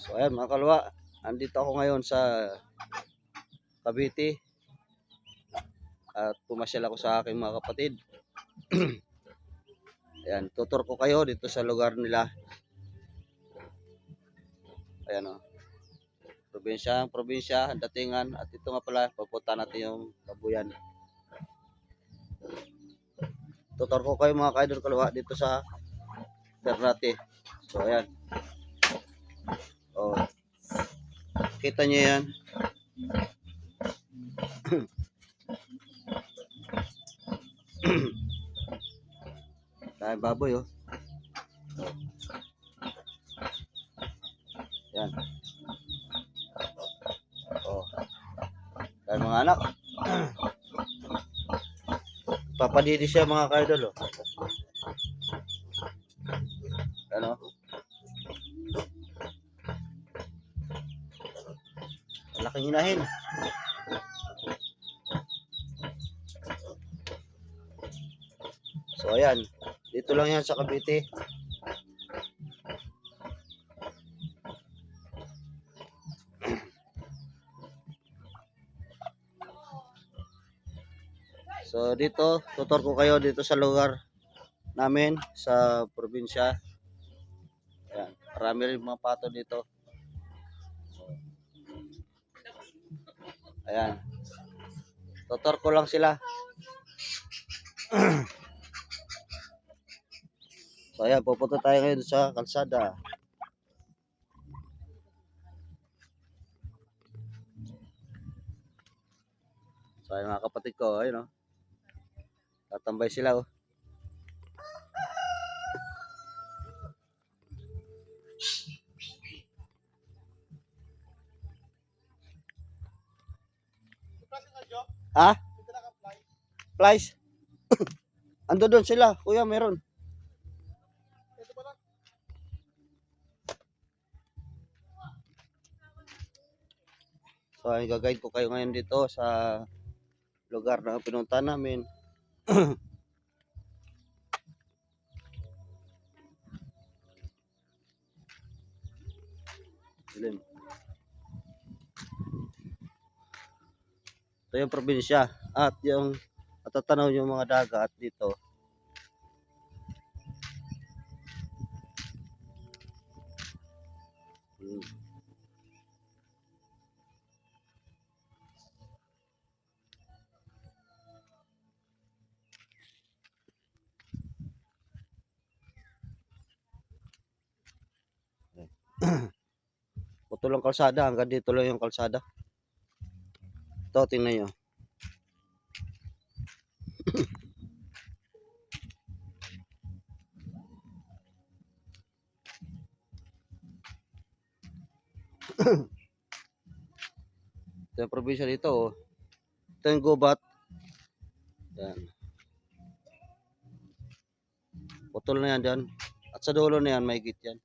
So ayan mga kalwa, andito ako ngayon sa Cavite at pumasyal ako sa aking mga kapatid. Ayan, tutur ko kayo dito sa lugar nila. Ayan o, probinsya, datingan, at ito nga pala, pupunta natin yung Kabuyan. Tutur ko kayo mga kaidol kalwa dito sa Ternate. So ayan. Oh, kita nyo yan. Dahil baboy oh. Yan. Oh. Dahil mga anak. Papadidi siya mga kaidol oh. Ano? Malaking inahin. So ayan, dito lang yan sa Cavite. So dito, tutor ko kayo dito sa lugar namin sa probinsya. Ayan, marami rin mga pato dito. Ayan. Tutor ko lang sila. So ayan, pupunta tayo ngayon sa kalsada. So ayan mga kapatid ko, ayun oh. Tatambay sila oh. Ha? Flies? Ando doon sila, kuya, meron. So ay gagayad ko kayo ngayon dito sa lugar na pinunta namin. Dilim. Ito yung probinsya at yung matatanaw yung mga dagat dito. Putol ang kalsada, hanggang dito lang yung kalsada. Ito, tingnan nyo. Ito yung probinsya dito oh. Ito yung gubat. Yan. Putol na yan dyan. At sa dulo na yan, may git yan.